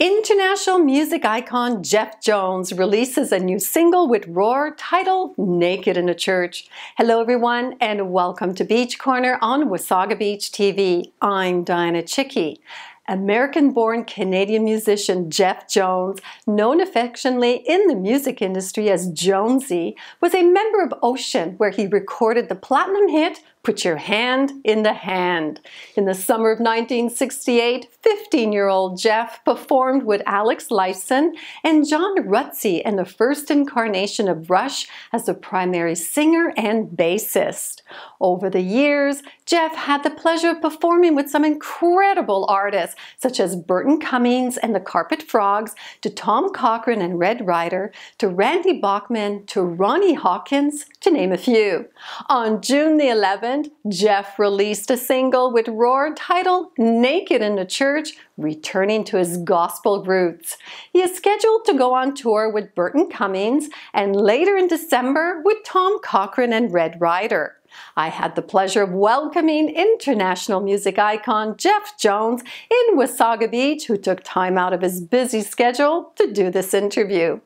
International music icon Jeff Jones releases a new single with Roar titled Naked in a Church. Hello everyone and welcome to Beach Corner on Wasaga Beach TV. I'm Dianna Chicky. American-born Canadian musician Jeff Jones, known affectionately in the music industry as Jonesy, was a member of Ocean, where he recorded the platinum hit Put Your Hand in the Hand. In the summer of 1968, 15-year-old Jeff performed with Alex Lifeson and John Rutsey in the first incarnation of Rush as the primary singer and bassist. Over the years, Jeff had the pleasure of performing with some incredible artists such as Burton, Cummings and the Carpet Frogs, to Tom Cochrane and Red Rider, to Randy Bachman, to Ronnie Hawkins, to name a few. On June the 11th, Jeff released a single with Roar titled Naked in the Church, returning to his gospel roots. He is scheduled to go on tour with Burton Cummings and later in December with Tom Cochrane and Red Rider. I had the pleasure of welcoming international music icon Jeff Jones in Wasaga Beach, who took time out of his busy schedule to do this interview.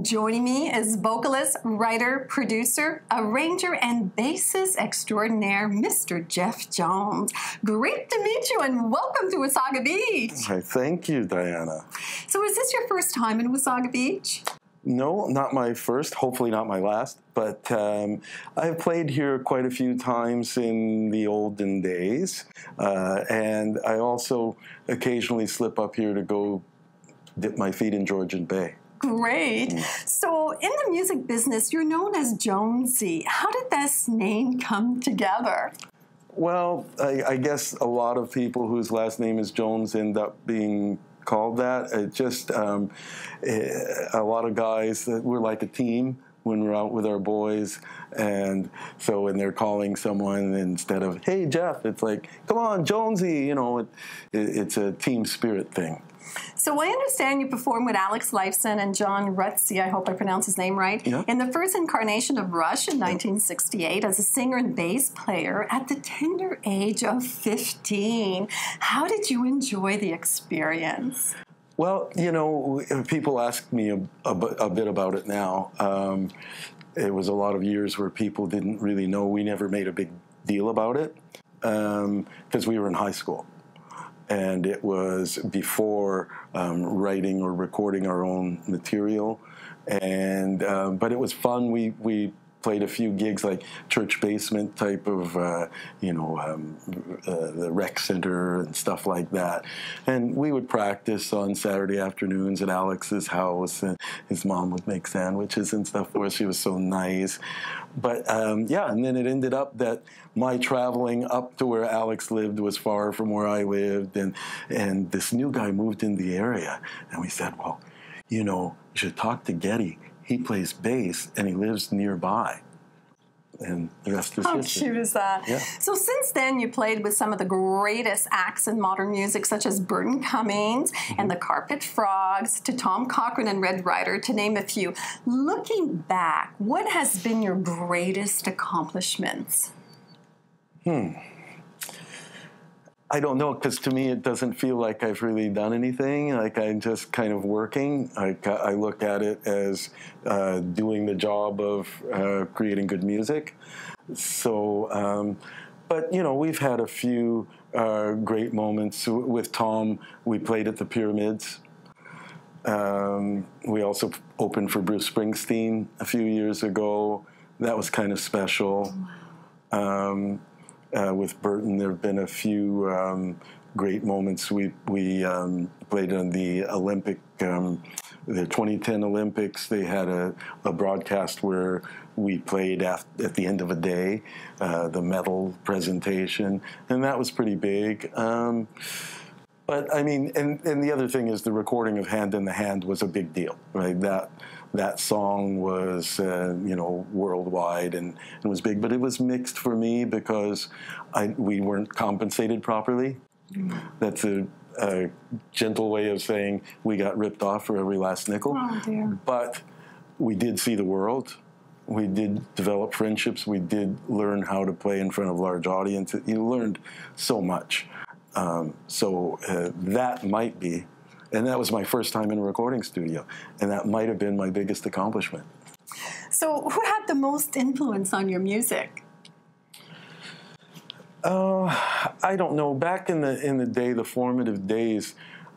Joining me is vocalist, writer, producer, arranger, and bassist extraordinaire, Mr. Jeff Jones. Great to meet you and welcome to Wasaga Beach. Hi, thank you, Diana. So is this your first time in Wasaga Beach? No, not my first, hopefully not my last, but I've played here quite a few times in the olden days, and I also occasionally slip up here to go dip my feet in Georgian Bay. Great. So in the music business, you're known as Jonesy. How did this name come together? Well, I guess a lot of people whose last name is Jones end up being called that. It just a lot of guys that we're like a team when we're out with our boys, and so when they're calling someone instead of "Hey Jeff," it's like, "Come on, Jonesy." You know, it's a team spirit thing. So I understand you performed with Alex Lifeson and John Rutsey, I hope I pronounced his name right, in the first incarnation of Rush in 1968 as a singer and bass player at the tender age of 15. How did you enjoy the experience? Well, you know, people ask me a bit about it now. It was a lot of years where people didn't really know. We never made a big deal about it because we were in high school. And it was before writing or recording our own material, and but it was fun. We played a few gigs like church basement type of, the rec center and stuff like that. And we would practice on Saturday afternoons at Alex's house, and his mom would make sandwiches and stuff for us. She was so nice. But yeah, and then it ended up that my traveling up to where Alex lived was far from where I lived, and this new guy moved in the area, and we said, well, you know, you should talk to Getty. He plays bass, and he lives nearby. And the rest is history. How cute is that? Yeah. So since then, you played with some of the greatest acts in modern music, such as Burton Cummings and the Carpet Frogs, to Tom Cochrane and Red Rider, to name a few. Looking back, what has been your greatest accomplishments? I don't know, because to me it doesn't feel like I've really done anything. Like I'm just kind of working. I look at it as doing the job of creating good music. So, but you know, we've had a few great moments. With Tom, we played at the Pyramids. We also opened for Bruce Springsteen a few years ago. That was kind of special. With Burton, there have been a few great moments. We played on the Olympic, the 2010 Olympics. They had a broadcast where we played at the end of a day, the medal presentation, and that was pretty big. But I mean, and the other thing is the recording of Hand in the Hand was a big deal, right? That song was, you know, worldwide and was big, but it was mixed for me because we weren't compensated properly. That's a gentle way of saying we got ripped off for every last nickel. Oh, dear. But we did see the world. We did develop friendships. We did learn how to play in front of large audiences. You learned so much. So that might be And that was my first time in a recording studio, and that might have been my biggest accomplishment. So who had the most influence on your music? I don't know. Back in the day, the formative days,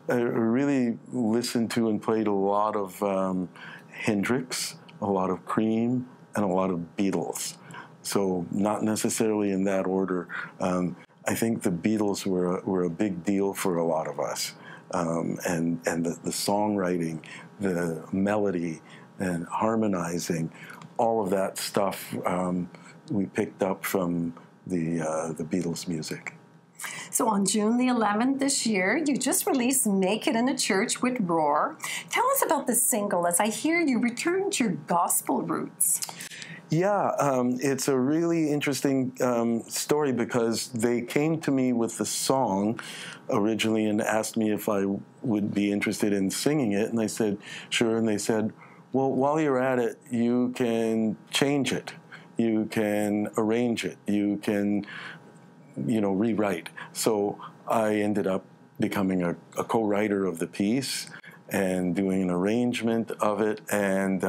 I really listened to and played a lot of Hendrix, a lot of Cream, and a lot of Beatles. So not necessarily in that order. I think the Beatles were a big deal for a lot of us. And the songwriting, the melody, and harmonizing, all of that stuff we picked up from the Beatles music. So on June the 11th this year, you just released Naked in a Church with Roar. Tell us about this single, as I hear you returned to your gospel roots. Yeah, it's a really interesting story, because they came to me with the song originally and asked me if I would be interested in singing it, and I said, sure, and they said, well, while you're at it, you can change it. You can arrange it. You can, rewrite. So I ended up becoming a co-writer of the piece and doing an arrangement of it, and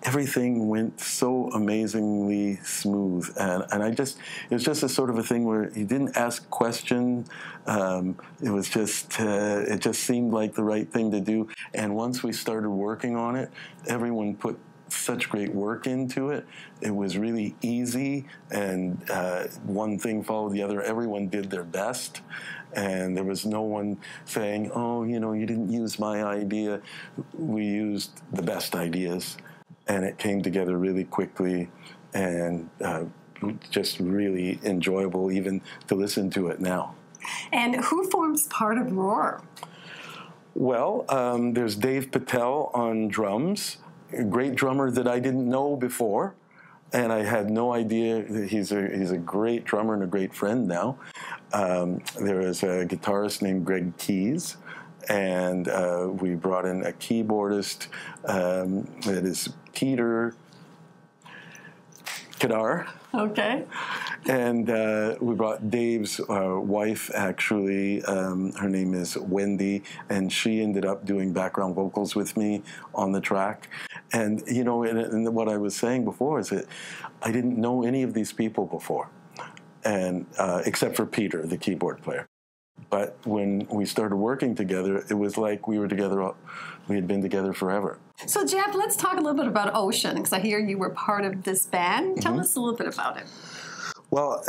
everything went so amazingly smooth. And it was just a sort of a thing where you didn't ask questions. It was just, it just seemed like the right thing to do. And once we started working on it, everyone put such great work into it. It was really easy, and one thing followed the other. Everyone did their best, and there was no one saying, oh, you didn't use my idea. We used the best ideas, and it came together really quickly, and just really enjoyable even to listen to it now. And who forms part of Roar? Well, there's Dave Patel on drums, a great drummer that I didn't know before, and I had no idea. He's a great drummer and a great friend now. There is a guitarist named Greg Keys, and we brought in a keyboardist that is Peter Kadar. Okay. And we brought Dave's wife, actually. Her name is Wendy, and she ended up doing background vocals with me on the track. And, and what I was saying before is that I didn't know any of these people before, and except for Peter, the keyboard player. But when we started working together, it was like we had been together forever. So, Jeff, let's talk a little bit about Ocean, because I hear you were part of this band. Tell us a little bit about it. Well,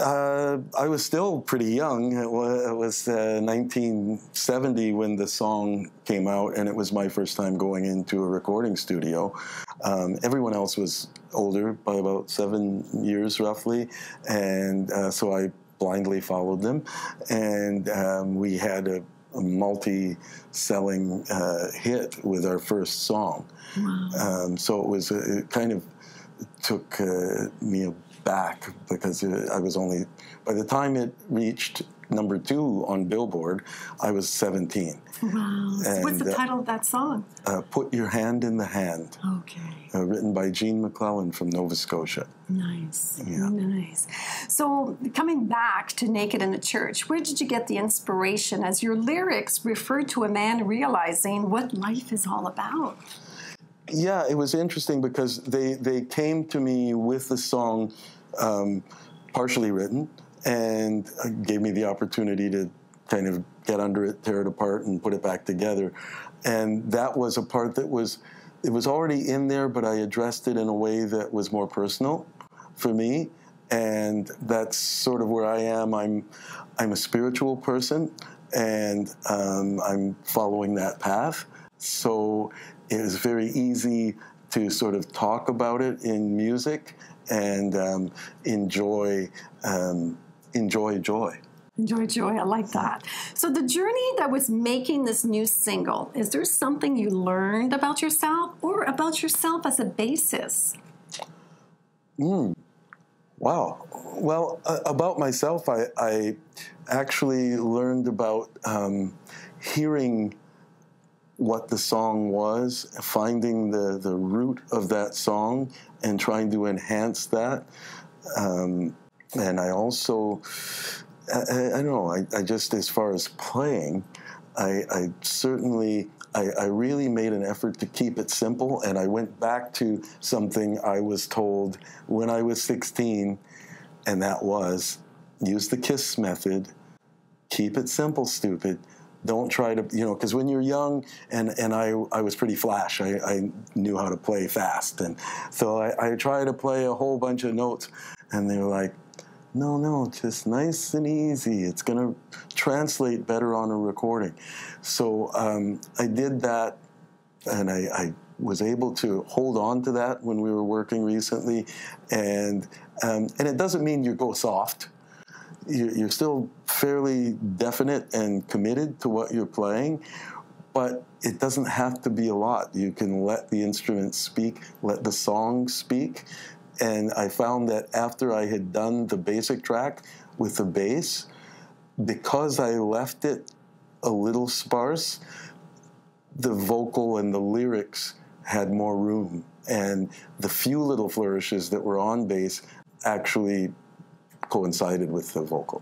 I was still pretty young. It was 1970 when the song came out, and it was my first time going into a recording studio. Everyone else was older by about 7 years, roughly, and so I blindly followed them, and we had a multi-selling hit with our first song. Wow. So it kind of took me back, because I was only, by the time it reached number 2 on Billboard, I was 17. Wow. So what's the title of that song? Put Your Hand in the Hand. Okay. Written by Gene McClellan from Nova Scotia. Nice. Yeah. Nice. So coming back to Naked in a Church, where did you get the inspiration, as your lyrics refer to a man realizing what life is all about? Yeah, it was interesting, because they came to me with the song partially written, and gave me the opportunity to kind of get under it, tear it apart, and put it back together. And that was a part that was already in there, but I addressed it in a way that was more personal for me. And that's sort of where I am. I'm a spiritual person, and I'm following that path. So it was very easy to sort of talk about it in music and enjoy joy. Enjoy joy. I like that. So the journey that was making this new single, is there something you learned about yourself, or about yourself as a bassist? Wow. Well, about myself, I actually learned about hearing what the song was, finding the root of that song, and trying to enhance that. And I also, I don't know, I just, as far as playing, I certainly, I really made an effort to keep it simple, and I went back to something I was told when I was 16, and that was, use the KISS method, keep it simple, stupid. Don't try to, because when you're young, and I was pretty flash, I knew how to play fast, and so I tried to play a whole bunch of notes, and they were like, no, just nice and easy. It's going to translate better on a recording. So I did that, and I was able to hold on to that when we were working recently, and it doesn't mean you go soft. You're still fairly definite and committed to what you're playing, but it doesn't have to be a lot. You can let the instruments speak, let the song speak. And I found that after I had done the basic track with the bass, because I left it a little sparse, the vocal and the lyrics had more room. And the few little flourishes that were on bass actually coincided with the vocal.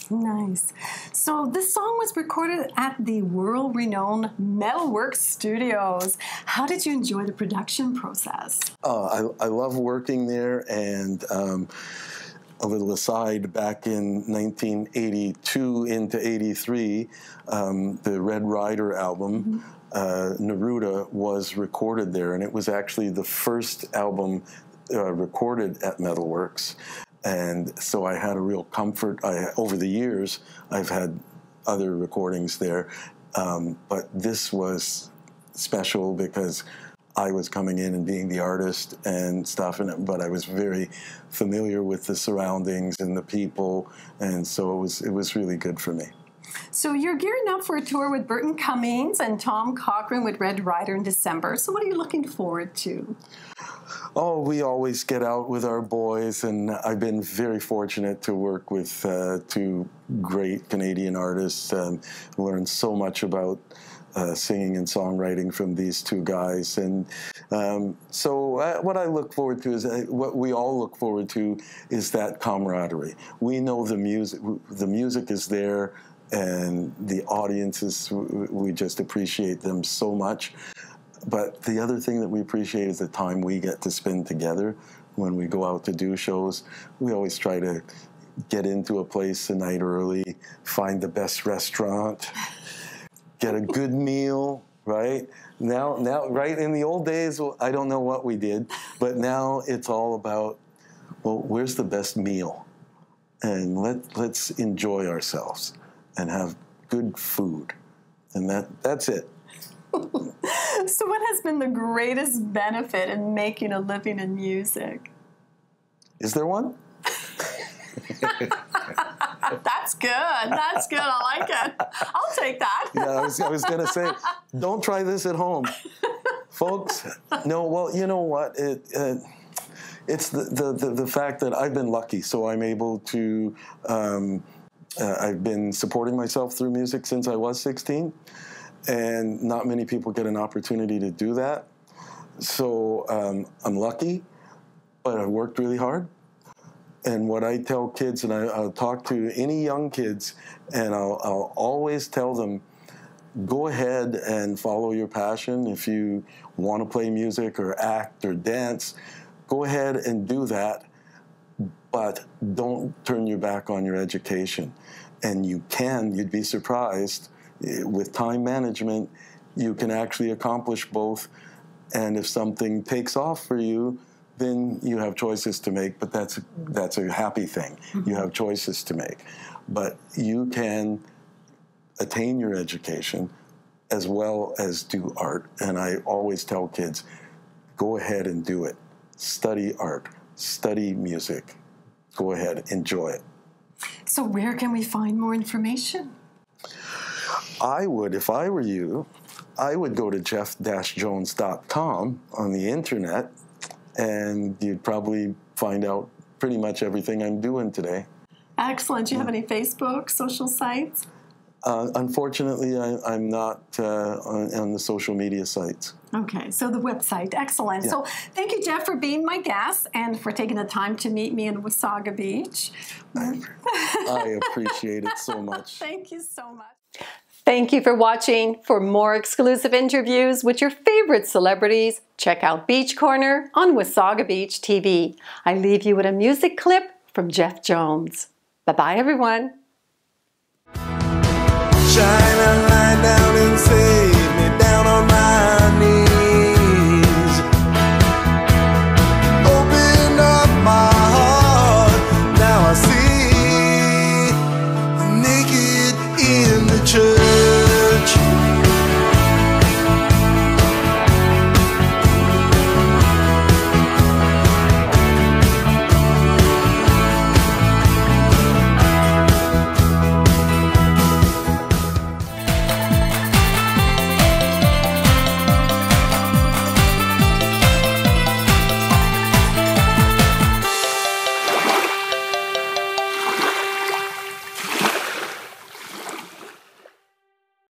Nice. So this song was recorded at the world-renowned Metalworks studios. How did you enjoy the production process? I love working there, and a little aside, back in 1982 into 83, the Red Rider album, Neruda, was recorded there, and it was actually the first album recorded at Metalworks. And so I had a real comfort. Over the years, I've had other recordings there, but this was special because I was coming in and being the artist and stuff, but I was very familiar with the surroundings and the people, and so it was really good for me. So you're gearing up for a tour with Burton, Cummings, and Tom Cochrane with Red Rider in December. So what are you looking forward to? Oh, we always get out with our boys, and I've been very fortunate to work with two great Canadian artists. Learned so much about singing and songwriting from these two guys. And so what I look forward to is, what we all look forward to is that camaraderie. We know the music is there, and the audiences, we just appreciate them so much. But the other thing that we appreciate is the time we get to spend together when we go out to do shows. We always try to get into a place a night early, find the best restaurant, get a good meal, right? Now, right, in the old days, I don't know what we did, but now it's all about, well, where's the best meal? And let's enjoy ourselves and have good food. And that's it. So what has been the greatest benefit in making a living in music? Is there one? That's good. That's good. I like it. I'll take that. Yeah, I was going to say, don't try this at home. Folks, no, well, you know what? It's the fact that I've been lucky, so I'm able to, I've been supporting myself through music since I was 16. And not many people get an opportunity to do that. So I'm lucky, but I worked really hard. And what I tell kids, and I'll talk to any young kids, and I'll always tell them, go ahead and follow your passion. If you want to play music or act or dance, go ahead and do that. But don't turn your back on your education. And you'd be surprised, with time management, you can actually accomplish both. And if something takes off for you, then you have choices to make, but that's a happy thing. You have choices to make. But you can attain your education as well as do art. And I always tell kids, go ahead and do it. Study art, study music. Go ahead, enjoy it. So where can we find more information? I would, if I were you, I would go to jeff-jones.com on the internet, and you'd probably find out pretty much everything I'm doing today. Excellent. Do you have any Facebook, social sites? Unfortunately, I'm not on the social media sites. Okay, so the website. Excellent. Yeah. So thank you, Jeff, for being my guest and for taking the time to meet me in Wasaga Beach. I appreciate it so much. Thank you so much. Thank you for watching. For more exclusive interviews with your favorite celebrities, check out Beach Corner on Wasaga Beach TV. I leave you with a music clip from Jeff Jones. Bye-bye, everyone. Shine